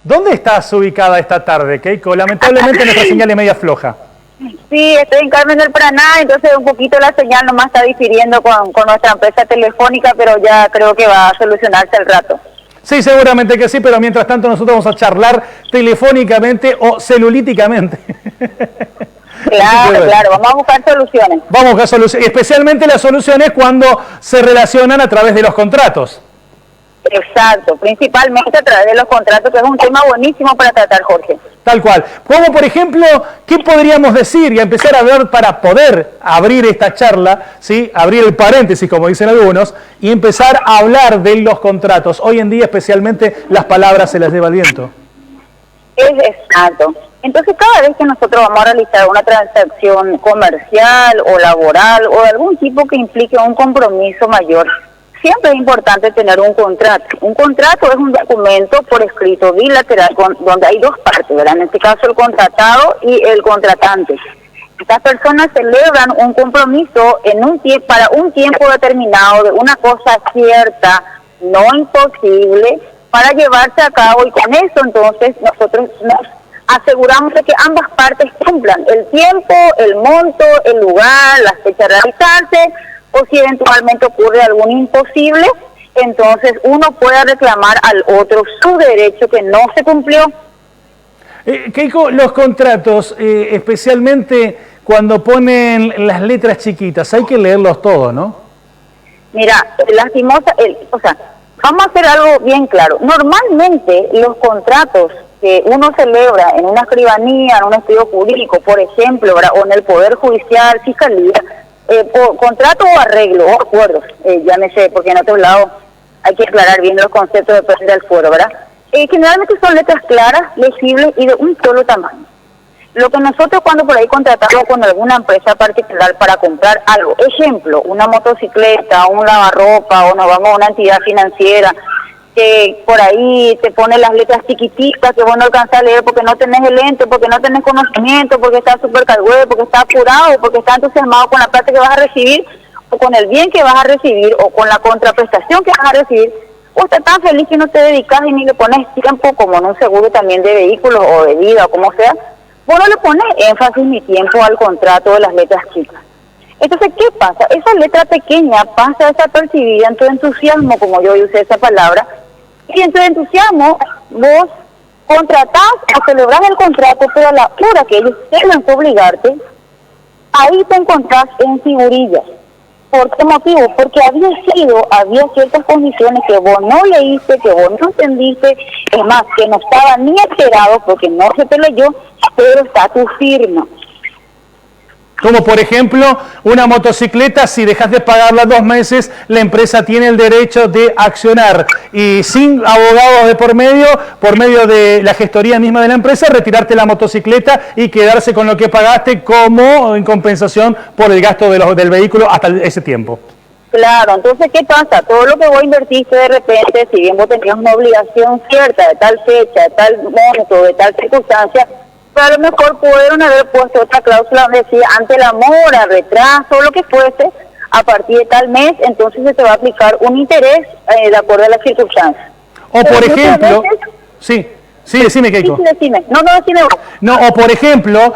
¿Dónde estás ubicada esta tarde, Keiko? Lamentablemente nuestra señal es media floja. Sí, estoy en Carmen del Paraná, entonces un poquito la señal nomás está difiriendo con nuestra empresa telefónica, pero ya creo que va a solucionarse al rato. Sí, seguramente que sí, pero mientras tanto nosotros vamos a charlar telefónicamente o celulíticamente. Claro, claro, vamos a buscar soluciones. Vamos a buscar soluciones, especialmente las soluciones cuando se relacionan a través de los contratos. Exacto, principalmente a través de los contratos, que es un tema buenísimo para tratar, Jorge. Tal cual. Como por ejemplo, ¿qué podríamos decir y empezar a ver para poder abrir esta charla, ¿sí? Abrir el paréntesis, como dicen algunos, y empezar a hablar de los contratos? Hoy en día, especialmente, las palabras se las lleva el viento. Es exacto. Entonces, cada vez que nosotros vamos a realizar una transacción comercial o laboral o de algún tipo que implique un compromiso mayor, siempre es importante tener un contrato. Un contrato es un documento por escrito bilateral donde hay dos partes, ¿verdad? En este caso el contratado y el contratante. Estas personas celebran un compromiso para un tiempo determinado de una cosa cierta, no imposible, para llevarse a cabo, y con eso entonces nosotros nos aseguramos de que ambas partes cumplan el tiempo, el monto, el lugar, la fecha de realizarse, o si eventualmente ocurre algún imposible, entonces uno puede reclamar al otro su derecho que no se cumplió. Keiko, los contratos, especialmente cuando ponen las letras chiquitas, hay que leerlos todos, ¿no? Mira, vamos a hacer algo bien claro. Normalmente los contratos que uno celebra en una escribanía, en un estudio jurídico, por ejemplo, ¿verdad? O en el Poder Judicial, Fiscalía, por contrato o arreglo o acuerdos, llámese, porque en otros lados hay que aclarar bien los conceptos de pérdida del fuero, ¿verdad? Generalmente son letras claras, legibles y de un solo tamaño. Lo que nosotros cuando por ahí contratamos con alguna empresa particular para comprar algo, ejemplo, una motocicleta, un lavarropa, o nos vamos a una entidad financiera, que por ahí te pone las letras chiquititas que vos no alcanzás a leer porque no tenés el lente, porque no tenés conocimiento, porque estás súper cargado, porque estás apurado, porque estás entusiasmado con la plata que vas a recibir, o con el bien que vas a recibir, o con la contraprestación que vas a recibir, o estás tan feliz que no te dedicas y ni le pones tiempo, como en un seguro también de vehículos o de vida o como sea, vos no le pones énfasis ni tiempo al contrato de las letras chicas. Entonces, ¿qué pasa? Esa letra pequeña pasa desapercibida en tu entusiasmo, como yo usé esa palabra, y en tu entusiasmo vos contratás o celebrás el contrato, pero a la hora que ellos tengan que obligarte, ahí te encontrás en figurillas. ¿Por qué motivo? Porque había ciertas condiciones que vos no leíste, que vos no entendiste, es más, que no estaba ni enterado porque no se te leyó, pero está tu firma. Como por ejemplo, una motocicleta, si dejas de pagarla 2 meses, la empresa tiene el derecho de accionar y sin abogados de por medio de la gestoría misma de la empresa, retirarte la motocicleta y quedarse con lo que pagaste como en compensación por el gasto del vehículo hasta ese tiempo. Claro, entonces, ¿qué pasa? Todo lo que vos invertiste de repente, si bien vos tenías una obligación cierta de tal fecha, de tal monto, de tal circunstancia, a lo mejor pudieron haber puesto otra cláusula donde decía ante la mora, retraso, lo que fuese, a partir de tal mes, entonces se te va a aplicar un interés de acuerdo a las circunstancias. O por ejemplo, sí, decime, Keiko. Sí, decime. Decime vos. No, o por ejemplo,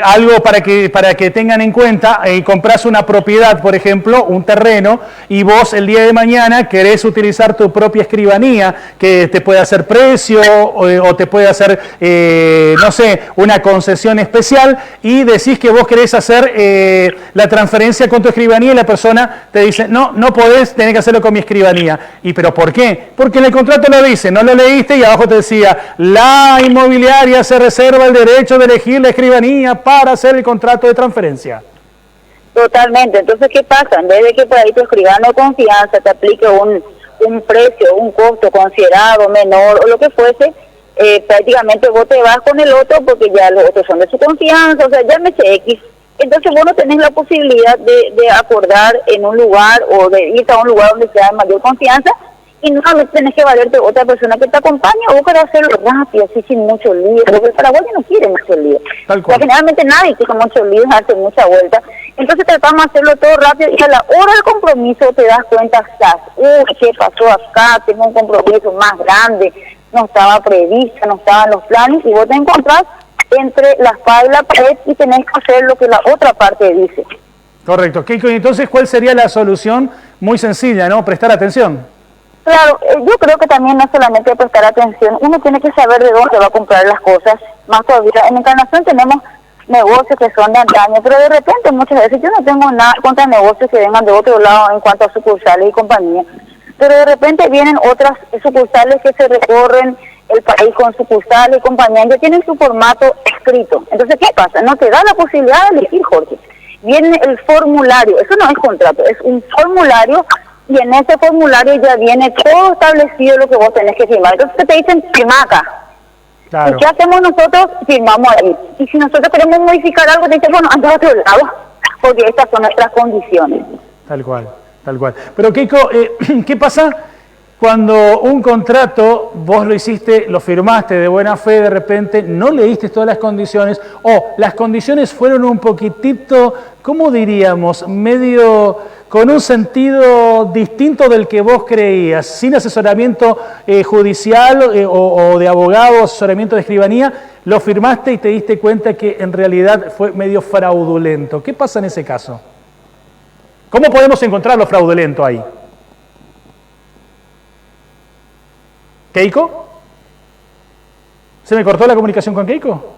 algo para que tengan en cuenta, compras una propiedad, por ejemplo, un terreno, y vos el día de mañana querés utilizar tu propia escribanía, que te puede hacer precio, o te puede hacer, no sé, una concesión especial, y decís que vos querés hacer la transferencia con tu escribanía, y la persona te dice, no podés, tenés que hacerlo con mi escribanía. ¿Pero por qué? Porque en el contrato lo dice, no lo leíste, y abajo te decía, la inmobiliaria se reserva el derecho de elegir la escribanía para hacer el contrato de transferencia. Totalmente. Entonces, ¿qué pasa? En vez de que por ahí tu escribano de confianza te aplique un precio, un costo considerado menor o lo que fuese, prácticamente vos te vas con el otro porque ya los otros son de su confianza, o sea, llámese X. Entonces vos no tenés la posibilidad de acordar en un lugar o de irte a un lugar donde sea de mayor confianza, y no tenés que valerte otra persona que te acompañe, o querés hacerlo rápido, así sin mucho lío, porque el paraguayo no quiere mucho lío. Porque generalmente nadie quiere mucho lío, hace mucha vuelta. Entonces tratamos de hacerlo todo rápido, y a la hora del compromiso te das cuenta, ¿qué pasó acá? Tengo un compromiso más grande, no estaba prevista, no estaban los planes, y vos te encontrás entre la espada y la pared y tenés que hacer lo que la otra parte dice. Correcto. Keiko, y entonces, ¿cuál sería la solución? Muy sencilla, ¿no? Prestar atención. Claro, yo creo que también no solamente prestar atención, uno tiene que saber de dónde va a comprar las cosas. Más todavía, en Encarnación tenemos negocios que son de antaño, pero de repente muchas veces yo no tengo nada contra negocios que vengan de otro lado en cuanto a sucursales y compañía, pero de repente vienen otras sucursales que se recorren el país con sucursales y compañía, ya tienen su formato escrito. Entonces, ¿qué pasa? No te da la posibilidad de elegir, Jorge. Viene el formulario, eso no es contrato, es un formulario, y en ese formulario ya viene todo establecido lo que vos tenés que firmar. Entonces te dicen, firma acá. Claro. ¿Y qué hacemos nosotros? Firmamos ahí. Y si nosotros queremos modificar algo, te dicen, bueno, anda a otro lado, porque estas son nuestras condiciones. Tal cual, tal cual. Pero Keiko, ¿qué pasa cuando un contrato, vos lo hiciste, lo firmaste de buena fe, de repente no leíste todas las condiciones, o las condiciones fueron un poquitito, ¿cómo diríamos? Medio con un sentido distinto del que vos creías, sin asesoramiento judicial o de abogado, asesoramiento de escribanía, lo firmaste y te diste cuenta que en realidad fue medio fraudulento. ¿Qué pasa en ese caso? ¿Cómo podemos encontrar lo fraudulento ahí? ¿Keiko? ¿Se me cortó la comunicación con Keiko?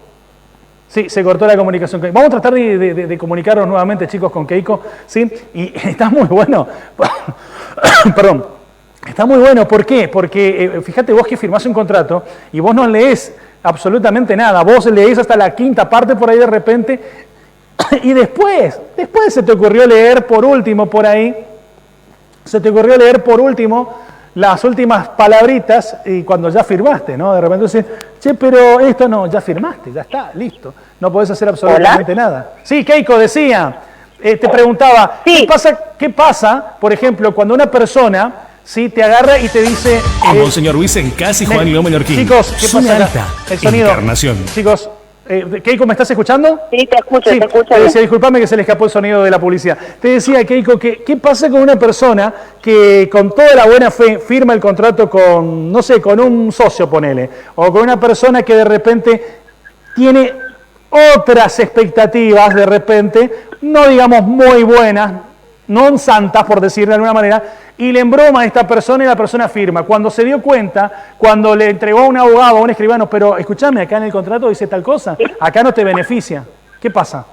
Sí, se cortó la comunicación con Keiko. Vamos a tratar de comunicarnos nuevamente, chicos, con Keiko, ¿sí? Y está muy bueno. Perdón. Está muy bueno. ¿Por qué? Porque fíjate vos que firmás un contrato y vos no lees absolutamente nada. Vos leés hasta la quinta parte por ahí de repente y después se te ocurrió leer por último por ahí, las últimas palabritas y cuando ya firmaste, ¿no? De repente dices, che, pero esto no, ya firmaste, ya está, listo. No podés hacer absolutamente nada. Sí, Keiko decía, te preguntaba, Sí. ¿qué pasa, por ejemplo, cuando una persona, sí, te agarra y te dice... Monseñor Luis Encasi, Juan León Mallorquín. Chicos, ¿qué Zona pasa Alta, acá? El sonido. Encarnación. Chicos, Keiko, ¿me estás escuchando? Sí, te escucho, Sí, te escucho. te decía, disculpame que se le escapó el sonido de la publicidad. Te decía, Keiko, ¿qué pasa con una persona que con toda la buena fe firma el contrato con, no sé, con un socio, ponele, o con una persona que de repente tiene otras expectativas, de repente, no digamos muy buenas, no santas, por decirlo de alguna manera, y le embroma a esta persona y la persona firma. Cuando se dio cuenta, cuando le entregó a un abogado, a un escribano, pero escúchame, acá en el contrato dice tal cosa, acá no te beneficia. ¿Qué pasa?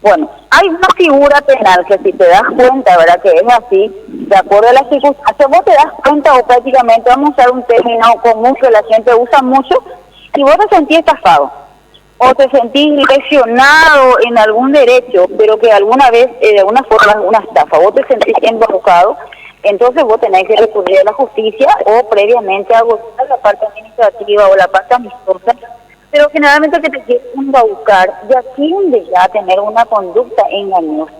Bueno, hay una figura penal que si te das cuenta, ¿verdad? Que es así, de acuerdo a las circunstancias, vos te das cuenta o prácticamente, vamos a usar un término común que la gente usa mucho, si vos te sentís estafado o te sentís lesionado en algún derecho, pero que alguna vez, de alguna forma, alguna estafa, vos te sentís embaucado, entonces vos tenés que recurrir a la justicia o previamente agotar la parte administrativa o la parte amistosa, pero generalmente que te quieren embaucar ya tiende ya a tener una conducta engañosa.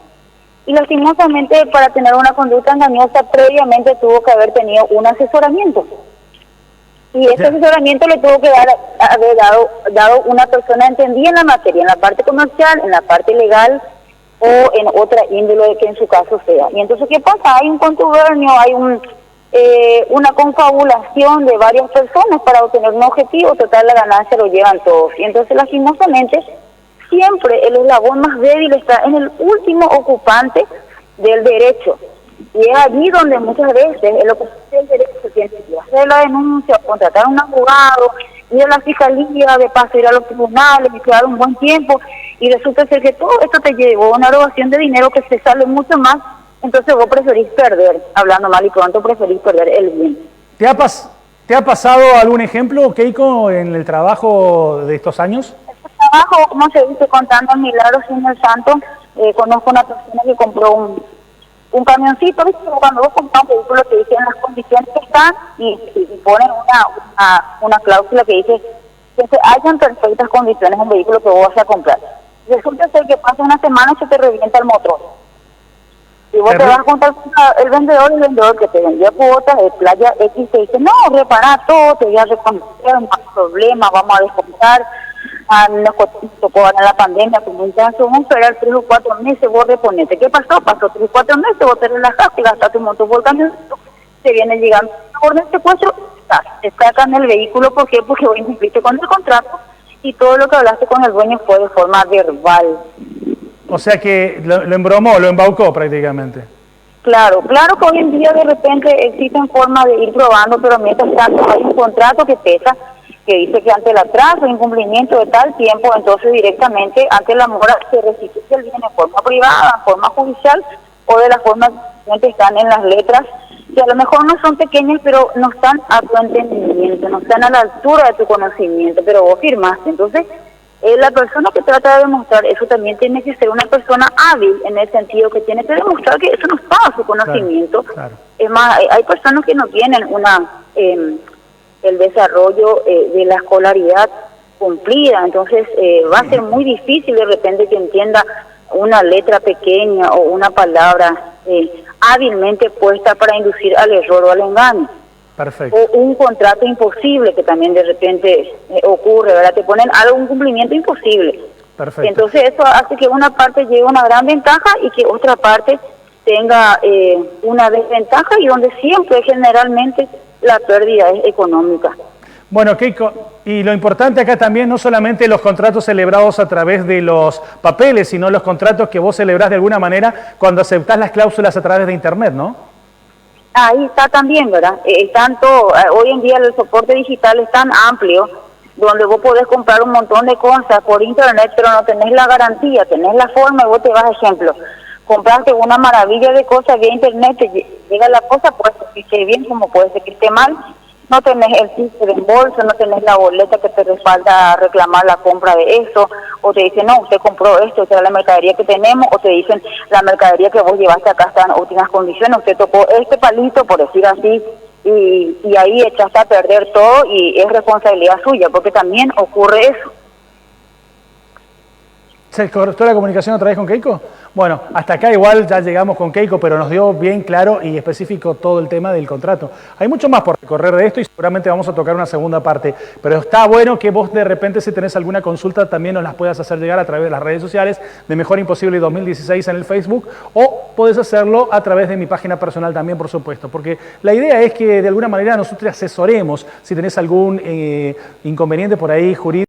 Y lastimosamente para tener una conducta engañosa previamente tuvo que haber tenido un asesoramiento. Y ese asesoramiento le tuvo que haber dado una persona entendida en la materia, en la parte comercial, en la parte legal o en otra índole que en su caso sea. Y entonces, ¿qué pasa? Hay un contubernio, hay una confabulación de varias personas para obtener un objetivo, total la ganancia lo llevan todos. Y entonces, lastimosamente, siempre el eslabón más débil está en el último ocupante del derecho. Y es allí donde muchas veces el ocupante del derecho tiene que hacer la denuncia, contratar a un abogado, ir a la fiscalía, de paso ir a los tribunales, y quedar un buen tiempo, y resulta ser que todo esto te llevó a una erogación de dinero que se sale mucho más, entonces vos preferís perder, hablando mal y pronto, preferís perder el bien. ¿Te ha pasado algún ejemplo, Keiko, en el trabajo de estos años? Este trabajo, como se dice, contando milagros sin el santo, conozco una persona que compró un camioncito, ¿viste? Cuando vos compras un vehículo te dicen las condiciones que están y ponen una cláusula que dice que se hayan perfectas condiciones un vehículo que vos vas a comprar. Resulta ser que pasa una semana y se te revienta el motor. Y vos te vas a contar el vendedor que te vendió cuotas de Playa X te dice, no, repara todo, te voy a reconocer, no hay problema, vamos a descontar. Nos tocó ganar la pandemia, como un caso, vamos a esperar 3 o 4 meses, vos reponete. ¿Qué pasó? Pasó 3 o 4 meses, vos te relajaste, gastaste un montón por cambio, te viene llegando una orden de secuestro multas, te sacan el vehículo. ¿Por qué? Porque vos incumpliste con el contrato y todo lo que hablaste con el dueño fue de forma verbal. O sea que lo embromó, lo embaucó prácticamente. Claro que hoy en día de repente existen formas de ir probando, pero mientras tanto hay un contrato que pesa, que dice que ante el atraso, incumplimiento de tal tiempo, entonces directamente ante la mora se restituye el bien en forma privada, en forma judicial, o de la forma que están en las letras, que a lo mejor no son pequeñas, pero no están a tu entendimiento, no están a la altura de tu conocimiento, pero vos firmaste. Entonces, la persona que trata de demostrar eso también tiene que ser una persona hábil, en el sentido que tiene que demostrar que eso no está a su conocimiento. Claro. Es más, hay personas que no tienen el desarrollo de la escolaridad cumplida, entonces va a ser muy difícil de repente que entienda una letra pequeña o una palabra hábilmente puesta para inducir al error o al engaño. Perfecto. O un contrato imposible que también de repente ocurre, ¿verdad? Te ponen algo, un cumplimiento imposible. Perfecto. Entonces eso hace que una parte lleve una gran ventaja y que otra parte tenga una desventaja, y donde siempre generalmente la pérdida es económica. Bueno, Keiko, y lo importante acá también no solamente los contratos celebrados a través de los papeles, sino los contratos que vos celebrás de alguna manera cuando aceptás las cláusulas a través de Internet, ¿no? Ahí está también, ¿verdad? Hoy en día el soporte digital es tan amplio, donde vos podés comprar un montón de cosas por Internet, pero no tenés la garantía, tenés la forma, y vos te vas, ejemplo, compraste una maravilla de cosas vía Internet, te llega la cosa, puede ser que esté bien como puede ser que esté mal, no tenés el ticket de reembolso, no tenés la boleta que te respalda reclamar la compra de eso, o te dicen, no, usted compró esto, esta es la mercadería que tenemos, o te dicen, la mercadería que vos llevaste acá está en óptimas condiciones, usted tocó este palito, por decir así, y ahí echaste a perder todo, y es responsabilidad suya, porque también ocurre eso. ¿Se cortó la comunicación otra vez con Keiko? Bueno, hasta acá igual ya llegamos con Keiko, pero nos dio bien claro y específico todo el tema del contrato. Hay mucho más por recorrer de esto y seguramente vamos a tocar una segunda parte, pero está bueno que vos de repente, si tenés alguna consulta, también nos las puedas hacer llegar a través de las redes sociales de Mejor Imposible 2016 en el Facebook, o podés hacerlo a través de mi página personal también, por supuesto, porque la idea es que de alguna manera nosotros te asesoremos si tenés algún inconveniente por ahí jurídico.